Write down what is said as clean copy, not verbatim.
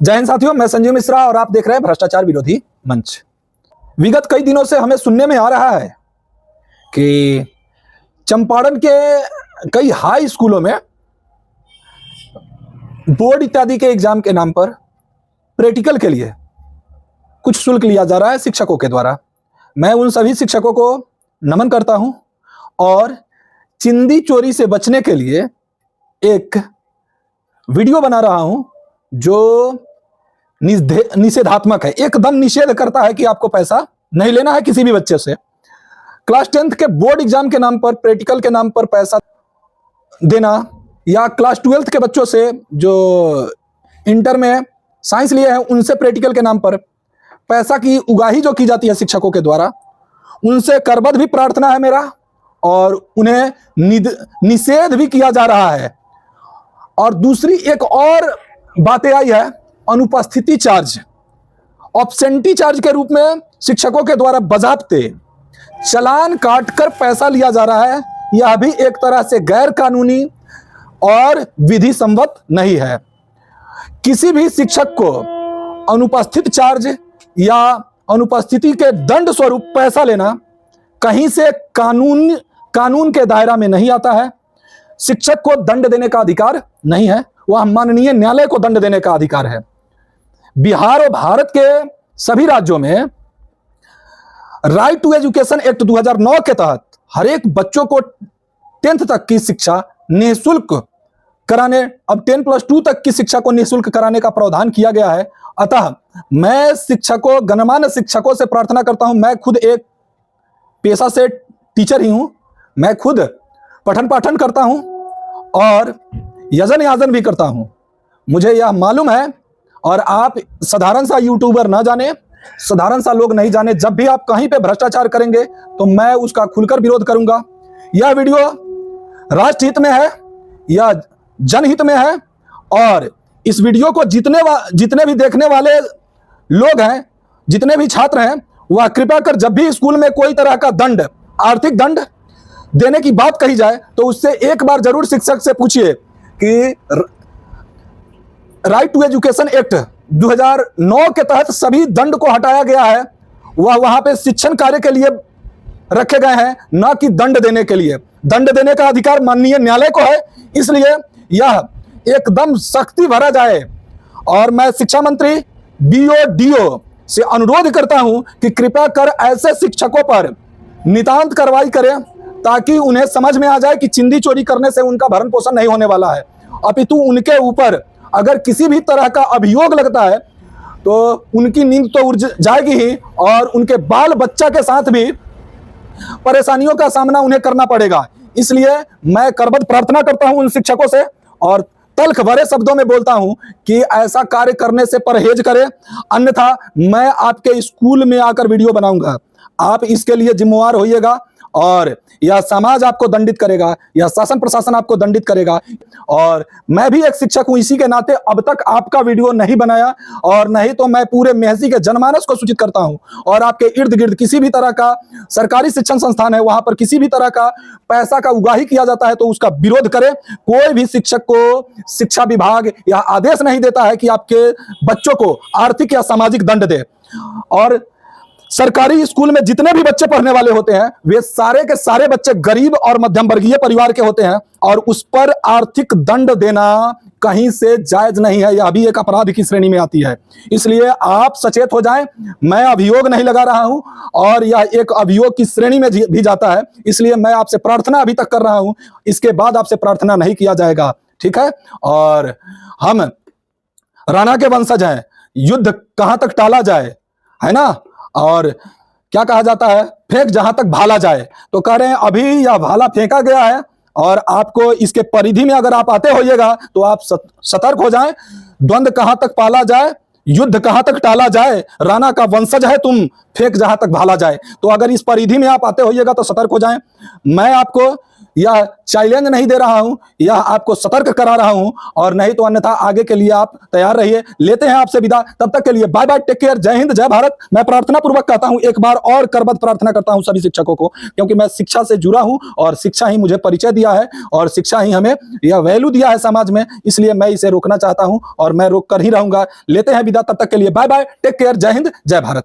जय हिंद साथियों, मैं संजीव मिश्रा और आप देख रहे हैं भ्रष्टाचार विरोधी मंच। विगत कई दिनों से हमें सुनने में आ रहा है कि चंपारण के कई हाई स्कूलों में बोर्ड इत्यादि के एग्जाम के नाम पर प्रैक्टिकल के लिए कुछ शुल्क लिया जा रहा है शिक्षकों के द्वारा। मैं उन सभी शिक्षकों को नमन करता हूं और चिंदी चोरी से बचने के लिए एक वीडियो बना रहा हूं जो निषेधात्मक है, एकदम निषेध करता है कि आपको पैसा नहीं लेना है किसी भी बच्चे से। क्लास 10th के बोर्ड एग्जाम के नाम पर, प्रैक्टिकल के नाम पर पैसा देना, या क्लास 12th के बच्चों से जो इंटर में साइंस लिए हैं उनसे प्रैक्टिकल के नाम पर पैसा की उगाही जो की जाती है शिक्षकों के द्वारा, उनसे करबद्ध भी प्रार्थना है मेरा और उन्हें निषेध भी किया जा रहा है। और दूसरी एक और बातें आई है, अनुपस्थिति चार्ज, ऑब्सेंटी चार्ज के रूप में शिक्षकों के द्वारा बजाते चालान काटकर पैसा लिया जा रहा है। यह भी एक तरह से गैर कानूनी और विधि सम्मत नहीं है। किसी भी शिक्षक को अनुपस्थित चार्ज या अनुपस्थिति के दंड स्वरूप पैसा लेना कहीं से कानून के दायरा में नहीं आता है। शिक्षक को दंड देने का अधिकार नहीं है, वह माननीय न्यायालय को दंड देने का अधिकार है। बिहार और भारत के सभी राज्यों में राइट टू एजुकेशन एक्ट 2009 के तहत हर एक बच्चों को 10th तक की शिक्षा निःशुल्क कराने, अब 10+2 तक की शिक्षा को निःशुल्क कराने का प्रावधान किया गया है। अतः मैं शिक्षकों, गणमान्य शिक्षकों से प्रार्थना करता हूं। मैं खुद एक पेशा से टीचर ही हूं, मैं खुद पठन पाठन करता हूं और यजन याजन भी करता हूं। मुझे यह मालूम है और आप साधारण सा यूट्यूबर ना जाने, साधारण सा लोग नहीं जाने, जब भी आप कहीं पे भ्रष्टाचार करेंगे तो मैं उसका खुलकर विरोध करूंगा। यह वीडियो राष्ट्रहित में है या जनहित में है और इस वीडियो को जितने भी देखने वाले लोग हैं, जितने भी छात्र हैं, वह कृपया कर जब भी स्कूल में कोई तरह का दंड, आर्थिक दंड देने की बात कही जाए तो उससे एक बार जरूर शिक्षक से पूछिए कि राइट टू एजुकेशन एक्ट 2009 के तहत सभी दंड को हटाया गया है, वह वहां पे शिक्षण कार्य के लिए रखे गए हैं, ना कि दंड देने के लिए। दंड देने का अधिकार माननीय न्यायालय को है, इसलिए यह एकदम सख्ती भरा जाए। और मैं शिक्षा मंत्री BODO से अनुरोध करता हूं कि कृपया कर ऐसे शिक्षकों पर नितांत कार्रवाई करें ताकि उन्हें समझ में आ जाए कि चिंदी चोरी करने से उनका भरण पोषण नहीं होने वाला है, अपितु उनके ऊपर अगर किसी भी तरह का अभियोग लगता है तो उनकी नींद तो उड़ जाएगी ही और उनके बाल बच्चा के साथ भी परेशानियों का सामना उन्हें करना पड़ेगा। इसलिए मैं करबद्ध प्रार्थना करता हूं उन शिक्षकों से और तल्ख भरे शब्दों में बोलता हूं कि ऐसा कार्य करने से परहेज करें, अन्यथा मैं आपके स्कूल में आकर वीडियो बनाऊंगा। आप इसके लिए जिम्मेवार होइएगा और यह समाज आपको दंडित करेगा, यह शासन प्रशासन आपको दंडित करेगा। और मैं भी एक शिक्षक हूं, इसी के नाते अब तक आपका वीडियो नहीं बनाया और नहीं तो मैं पूरे मेहसी के जनमानस को सूचित करता हूं। और आपके इर्द गिर्द किसी भी तरह का सरकारी शिक्षण संस्थान है, वहां पर किसी भी तरह का पैसा का उगाही किया जाता है तो उसका विरोध करें। कोई भी शिक्षक को शिक्षा विभाग यह आदेश नहीं देता है कि आपके बच्चों को आर्थिक या सामाजिक दंड दे। और सरकारी स्कूल में जितने भी बच्चे पढ़ने वाले होते हैं वे सारे के सारे बच्चे गरीब और मध्यम वर्गीय परिवार के होते हैं और उस पर आर्थिक दंड देना कहीं से जायज नहीं है, यह भी एक अपराध की श्रेणी में आती है। इसलिए आप सचेत हो जाएं। मैं अभियोग नहीं लगा रहा हूं और यह एक अभियोग की श्रेणी में भी जाता है, इसलिए मैं आपसे प्रार्थना अभी तक कर रहा हूं, इसके बाद आपसे प्रार्थना नहीं किया जाएगा, ठीक है। और हम राणा के वंशज हैं, युद्ध कहां तक टाला जाए, है ना। और क्या कहा जाता है, फेंक जहां तक भाला जाए। तो कह रहे हैं अभी यह भाला फेंका गया है और आपको इसके परिधि में अगर आप आते होइएगा तो आप सतर्क हो जाएं। द्वंद्व कहां तक पाला जाए, युद्ध कहां तक टाला जाए, राणा का वंशज है तुम, फेंक जहां तक भाला जाए। तो अगर इस परिधि में आप आते होइएगा तो सतर्क हो जाएं। मैं आपको यह चैलेंज नहीं दे रहा हूं, यह आपको सतर्क करा रहा हूं, और नहीं तो अन्यथा आगे के लिए आप तैयार रहिए। लेते हैं आपसे विदा, तब तक के लिए बाय बाय, टेक केयर, जय हिंद, जय भारत। मैं प्रार्थना पूर्वक कहता हूं, एक बार और करबद्ध प्रार्थना करता हूं सभी शिक्षकों को, क्योंकि मैं शिक्षा से जुड़ा हूं और शिक्षा ही मुझे परिचय दिया है और शिक्षा ही हमें यह वैल्यू दिया है समाज में, इसलिए मैं इसे रोकना चाहता हूं और मैं रोक कर ही रहूंगा। लेते हैं विदा, तब तक के लिए बाय बाय, टेक केयर, जय हिंद, जय भारत।